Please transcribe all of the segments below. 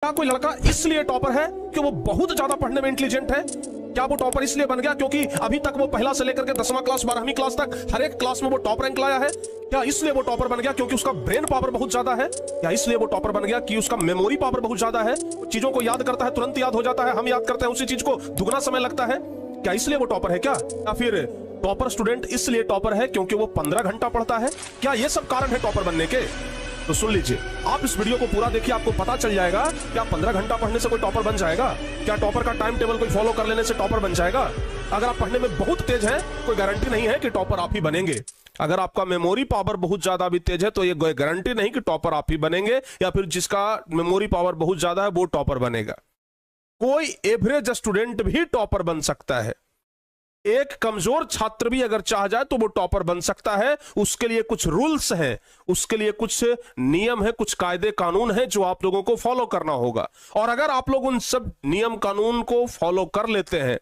क्या कोई लड़का इसलिए टॉपर है कि वो बहुत ज्यादा पढ़ने में इंटेलिजेंट है? क्या वो टॉपर इसलिए बन गया क्योंकि अभी तक वो पहला से लेकर के 10वां क्लास 12वीं क्लास तक हर एक क्लास में वो टॉप रैंक लाया है? क्या इसलिए वो टॉपर बन गया क्योंकि उसका ब्रेन पावर बहुत ज्यादा है? क्या इसलिए वो टॉपर बन गया कि उसका मेमोरी पावर बहुत ज्यादा है? चीजों को याद करता है, तुरंत याद हो जाता है, हम याद करते हैं उसी चीज को दुगना समय लगता है? क्या इसलिए वो टॉपर है क्या? या फिर टॉपर स्टूडेंट इसलिए टॉपर है क्योंकि वो 15 घंटा पढ़ता है? क्या ये सब कारण है टॉपर बनने के? तो सुन लीजिए, आप इस वीडियो को पूरा देखिए, आपको पता चल जाएगा क्या 15 घंटा पढ़ने से कोई टॉपर बन जाएगा? क्या टॉपर का टाइम टेबल कोई फॉलो कर लेने से टॉपर बन जाएगा? अगर आप पढ़ने में बहुत तेज हैं, कोई गारंटी नहीं है कि टॉपर आप ही बनेंगे। अगर आपका मेमोरी पावर बहुत ज्यादा भी तेज है तो ये गारंटी नहीं कि टॉपर आप ही बनेंगे, या फिर जिसका मेमोरी पावर बहुत ज्यादा है वो टॉपर बनेगा। कोई एवरेज स्टूडेंट भी टॉपर बन सकता है। एक कमजोर छात्र भी अगर चाह जाए तो वो टॉपर बन सकता है। उसके लिए कुछ रूल्स हैं, उसके लिए कुछ नियम है, कुछ कायदे कानून है जो आप लोगों को फॉलो करना होगा। और अगर आप लोग उन सब नियम कानून को फॉलो कर लेते हैं,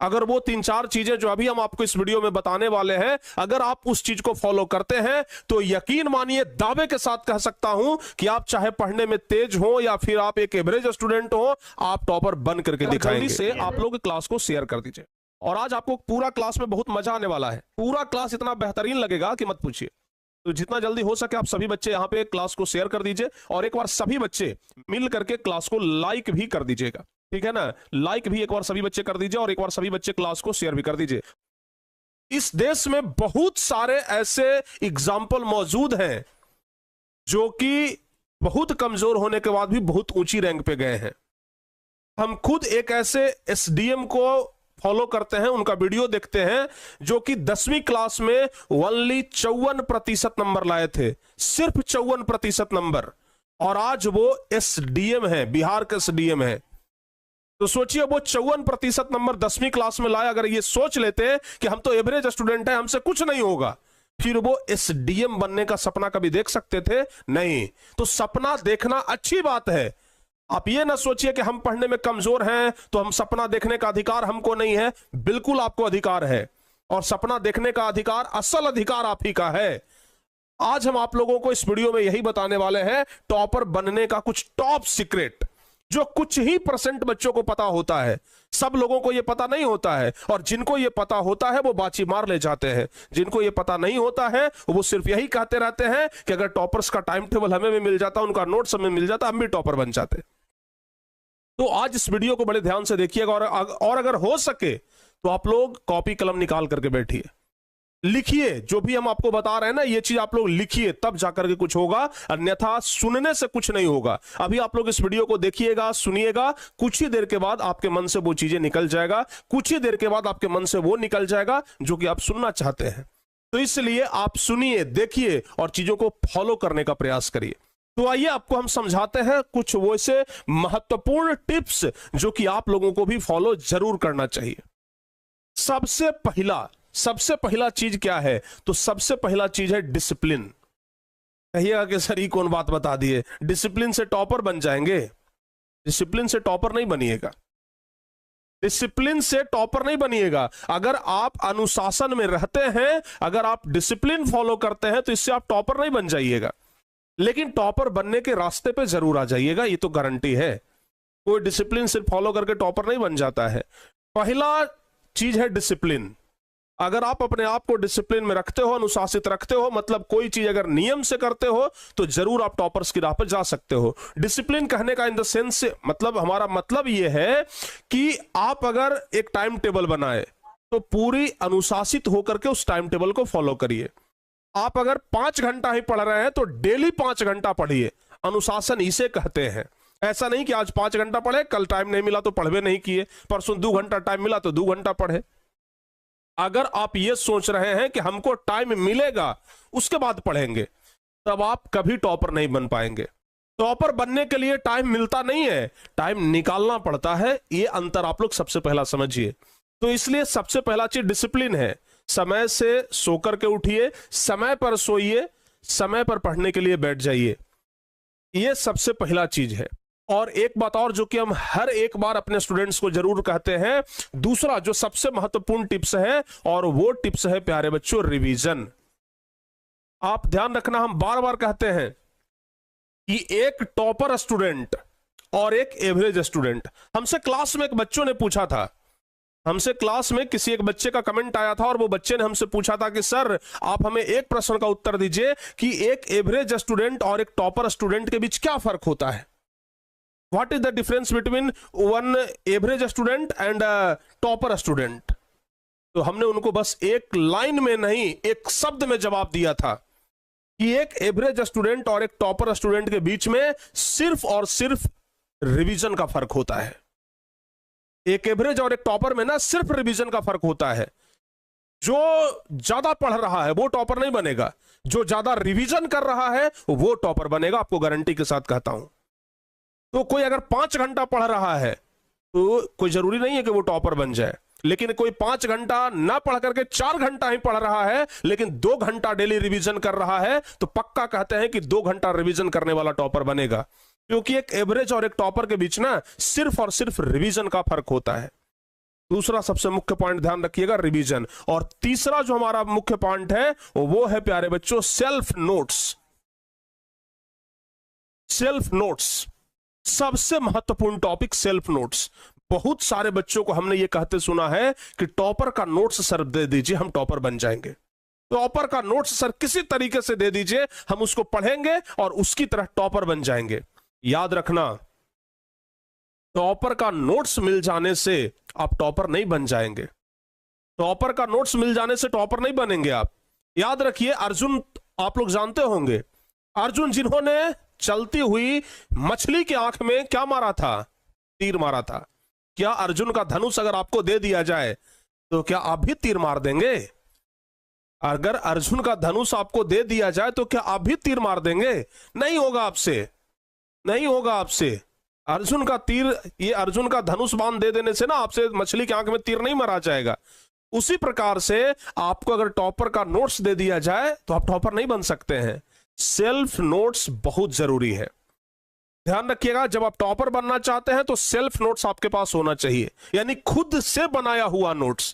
अगर वो 3-4 चीजें जो अभी हम आपको इस वीडियो में बताने वाले हैं, अगर आप उस चीज को फॉलो करते हैं तो यकीन मानिए, दावे के साथ कह सकता हूं कि आप चाहे पढ़ने में तेज हो या फिर आप एक एवरेज स्टूडेंट हो, आप टॉपर बन करके दिखाएंगे। जल्दी से आप लोग क्लास को शेयर कर दीजिए। और आज आपको पूरा क्लास में बहुत मजा आने वाला है। पूरा क्लास इतना बेहतरीन लगेगा कि मत पूछिए। तो जितना जल्दी हो सके आप सभी बच्चे यहाँ पे क्लास को शेयर कर दीजिए, और एक बार सभी बच्चे मिल करके क्लास को लाइक भी कर दीजिएगा, ठीक है ना? लाइक भी एक बार सभी बच्चे कर दीजिए, और एक बार सभी बच्चे क्लास को शेयर भी कर दीजिए। इस देश में बहुत सारे ऐसे एग्जाम्पल मौजूद हैं जो कि बहुत कमजोर होने के बाद भी बहुत ऊंची रैंक पे गए हैं। हम खुद एक ऐसे एसडीएम को फॉलो करते हैं, उनका वीडियो देखते हैं, जो कि 10वीं क्लास में ओनली 54% नंबर लाए थे, सिर्फ 54% नंबर, और आज वो एसडीएम है, बिहार के एसडीएम है। तो सोचिए, वो 54% नंबर 10वीं क्लास में लाए। अगर ये सोच लेते हैं कि हम तो एवरेज स्टूडेंट हैं, हमसे कुछ नहीं होगा, फिर वो एसडीएम बनने का सपना कभी देख सकते थे? नहीं। तो सपना देखना अच्छी बात है। आप ये ना सोचिए कि हम पढ़ने में कमजोर हैं तो हम सपना देखने का अधिकार हमको नहीं है। बिल्कुल आपको अधिकार है, और सपना देखने का अधिकार, असल अधिकार आप ही का है। आज हम आप लोगों को इस वीडियो में यही बताने वाले हैं, टॉपर बनने का कुछ टॉप सीक्रेट, जो कुछ ही % बच्चों को पता होता है। सब लोगों को यह पता नहीं होता है, और जिनको यह पता होता है वो बाची मार ले जाते हैं। जिनको यह पता नहीं होता है वो सिर्फ यही कहते रहते हैं कि अगर टॉपर्स का टाइम टेबल हमें भी मिल जाता, उनका नोट्स हमें मिल जाता, हम भी टॉपर बन जाते। तो आज इस वीडियो को बड़े ध्यान से देखिएगा, और अगर हो सके तो आप लोग कॉपी कलम निकाल करके बैठिए, लिखिए। जो भी हम आपको बता रहे हैं ना, ये चीज आप लोग लिखिए, तब जाकर के कुछ होगा, अन्यथा सुनने से कुछ नहीं होगा। अभी आप लोग इस वीडियो को देखिएगा, सुनिएगा, कुछ ही देर के बाद आपके मन से वो चीजें निकल जाएगा, कुछ ही देर के बाद आपके मन से वो निकल जाएगा जो कि आप सुनना चाहते हैं। तो इसलिए आप सुनिए, देखिए, और चीजों को फॉलो करने का प्रयास करिए। तो आइए आपको हम समझाते हैं कुछ वैसे महत्वपूर्ण टिप्स जो कि आप लोगों को भी फॉलो जरूर करना चाहिए। सबसे पहला चीज क्या है? तो सबसे पहला चीज है डिसिप्लिन। कहिएगा कि सर ये कौन बात बता दिए, डिसिप्लिन से टॉपर बन जाएंगे? डिसिप्लिन से टॉपर नहीं बनिएगा, डिसिप्लिन से टॉपर नहीं बनिएगा। अगर आप अनुशासन में रहते हैं, अगर आप डिसिप्लिन फॉलो करते हैं, तो इससे आप टॉपर नहीं बन जाइएगा, लेकिन टॉपर बनने के रास्ते पे जरूर आ जाइएगा, ये तो गारंटी है। कोई डिसिप्लिन सिर्फ फॉलो करके टॉपर नहीं बन जाता है। पहला चीज है डिसिप्लिन। अगर आप अपने आप को डिसिप्लिन में रखते हो, अनुशासित रखते हो, मतलब कोई चीज अगर नियम से करते हो, तो जरूर आप टॉपर्स की राह पर जा सकते हो। डिसिप्लिन कहने का इन द सेंस मतलब, हमारा मतलब यह है कि आप अगर एक टाइम टेबल बनाए तो पूरी अनुशासित होकर के उस टाइम टेबल को फॉलो करिए। आप अगर 5 घंटा ही पढ़ रहे हैं तो डेली 5 घंटा पढ़िए। अनुशासन इसे कहते हैं। ऐसा नहीं कि आज 5 घंटा पढ़े, कल टाइम नहीं मिला तो पढ़वे नहीं किए, परसों 2 घंटा टाइम मिला तो 2 घंटा पढ़े। अगर आप ये सोच रहे हैं कि हमको टाइम मिलेगा उसके बाद पढ़ेंगे, तब आप कभी टॉपर नहीं बन पाएंगे। टॉपर बनने के लिए टाइम मिलता नहीं है, टाइम निकालना पड़ता है। ये अंतर आप लोग सबसे पहला समझिए। तो इसलिए सबसे पहला चीज डिसिप्लिन है। समय से सो करके उठिए, समय पर सोइए, समय पर पढ़ने के लिए बैठ जाइए। यह सबसे पहला चीज है। और एक बात और जो कि हम हर एक बार अपने स्टूडेंट्स को जरूर कहते हैं, दूसरा जो सबसे महत्वपूर्ण टिप्स है, और वो टिप्स है प्यारे बच्चों, रिवीजन। आप ध्यान रखना, हम बार बार कहते हैं कि एक टॉपर स्टूडेंट और एक एवरेज स्टूडेंट। हमसे क्लास में एक बच्चों ने पूछा था, हमसे क्लास में किसी एक बच्चे का कमेंट आया था और वो बच्चे ने हमसे पूछा था कि सर आप हमें एक प्रश्न का उत्तर दीजिए कि एक एवरेज स्टूडेंट और एक टॉपर स्टूडेंट के बीच क्या फर्क होता है। What is the difference between one average student and topper student. तो हमने उनको बस एक लाइन में नहीं, एक शब्द में जवाब दिया था कि एक एवरेज स्टूडेंट और एक टॉपर स्टूडेंट के बीच में सिर्फ और सिर्फ रिवीजन का फर्क होता है। एक एवरेज और एक टॉपर में ना सिर्फ रिवीजन का फर्क होता है। जो ज्यादा पढ़ रहा है वो टॉपर नहीं बनेगा, जो ज्यादा रिवीजन कर रहा है वो टॉपर बनेगा, आपको गारंटी के साथ कहता हूं। तो कोई अगर 5 घंटा पढ़ रहा है तो कोई जरूरी नहीं है कि वो टॉपर बन जाए, लेकिन कोई 5 घंटा ना पढ़ करके 4 घंटा ही पढ़ रहा है लेकिन 2 घंटा डेली रिवीजन कर रहा है तो पक्का कहते हैं कि 2 घंटा रिवीजन करने वाला टॉपर बनेगा, क्योंकि एक एवरेज और एक टॉपर के बीच ना सिर्फ और सिर्फ रिवीजन का फर्क होता है। दूसरा सबसे मुख्य पॉइंट ध्यान रखिएगा, रिवीजन। और तीसरा जो हमारा मुख्य पॉइंट है वो है प्यारे बच्चों सेल्फ नोट्स। सेल्फ नोट्स सबसे महत्वपूर्ण टॉपिक, सेल्फ नोट्स। बहुत सारे बच्चों को हमने ये कहते सुना है कि टॉपर का नोट्स सर दे दीजिए हम टॉपर बन जाएंगे। टॉपर का नोट्स सर किसी तरीके से दे दीजिए हम उसको पढ़ेंगे और उसकी तरह टॉपर बन जाएंगे। याद रखना, टॉपर का नोट्स मिल जाने से आप टॉपर नहीं बन जाएंगे। टॉपर का नोट्स मिल जाने से टॉपर नहीं बनेंगे आप। याद रखिए, अर्जुन आप लोग जानते होंगे, अर्जुन जिन्होंने चलती हुई मछली की आंख में क्या मारा था, तीर मारा था। क्या अर्जुन का धनुष अगर आपको दे दिया जाए तो क्या आप भी तीर मार देंगे? अगर अर्जुन का धनुष आपको दे दिया जाए तो क्या आप भी तीर मार देंगे? नहीं होगा आपसे, नहीं होगा आपसे। अर्जुन का तीर, ये अर्जुन का धनुष बाण दे देने से ना आपसे मछली की आंख में तीर नहीं मारा जाएगा। उसी प्रकार से आपको अगर टॉपर का नोट्स दे दिया जाए तो आप टॉपर नहीं बन सकते हैं। सेल्फ नोट्स बहुत जरूरी है, ध्यान रखिएगा। जब आप टॉपर बनना चाहते हैं तो सेल्फ नोट्स आपके पास होना चाहिए, यानी खुद से बनाया हुआ नोट्स।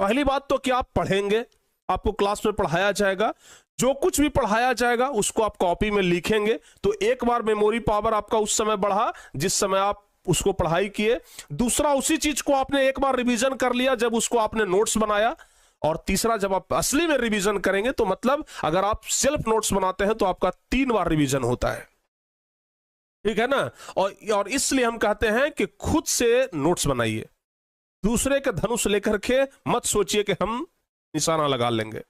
पहली बात तो कि आप पढ़ेंगे, आपको क्लास में पढ़ाया जाएगा, जो कुछ भी पढ़ाया जाएगा उसको आप कॉपी में लिखेंगे तो एक बार मेमोरी पावर आपका उस समय बढ़ा जिस समय आप उसको पढ़ाई किए। दूसरा, उसी चीज को आपने एक बार रिवीजन कर लिया जब उसको आपने नोट्स बनाया। और तीसरा, जब आप असली में रिवीजन करेंगे तो मतलब अगर आप सेल्फ नोट्स बनाते हैं तो आपका 3 बार रिवीजन होता है, ठीक है ना। और इसलिए हम कहते हैं कि खुद से नोट्स बनाइए। दूसरे का धनुष लेकर के मत सोचिए कि हम निशाना लगा लेंगे।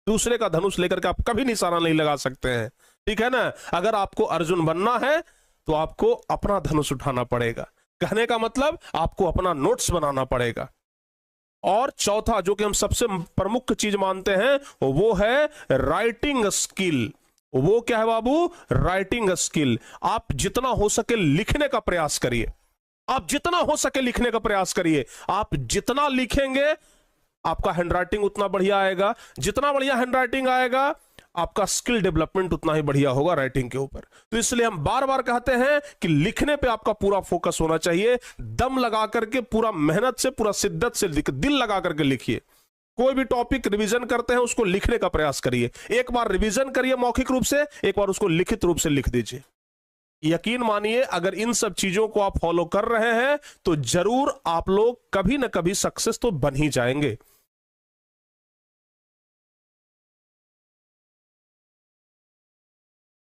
दूसरे का धनुष लेकर के आप कभी निशाना नहीं लगा सकते हैं, ठीक है ना। अगर आपको अर्जुन बनना है तो आपको अपना धनुष उठाना पड़ेगा। कहने का मतलब आपको अपना नोट्स बनाना पड़ेगा। और चौथा जो कि हम सबसे प्रमुख चीज मानते हैं वो है राइटिंग स्किल। वो क्या है बाबू? Writing skill. आप जितना हो सके लिखने का प्रयास करिए, आप जितना हो सके लिखने का प्रयास करिए। आप जितना लिखेंगे आपका हैंडराइटिंग उतना बढ़िया आएगा, जितना बढ़िया हैंडराइटिंग आएगा आपका स्किल डेवलपमेंट उतना ही बढ़िया होगा राइटिंग के ऊपर। तो इसलिए हम बार बार कहते हैं कि लिखने पे आपका पूरा फोकस होना चाहिए। दम लगा करके, पूरा मेहनत से, पूरा शिद्दत से, दिल लगा करके लिखिए। कोई भी टॉपिक रिवीजन करते हैं उसको लिखने का प्रयास करिए। एक बार रिवीजन करिए मौखिक रूप से, एक बार उसको लिखित रूप से लिख दीजिए। यकीन मानिए अगर इन सब चीजों को आप फॉलो कर रहे हैं तो जरूर आप लोग कभी ना कभी सक्सेस तो बन ही जाएंगे।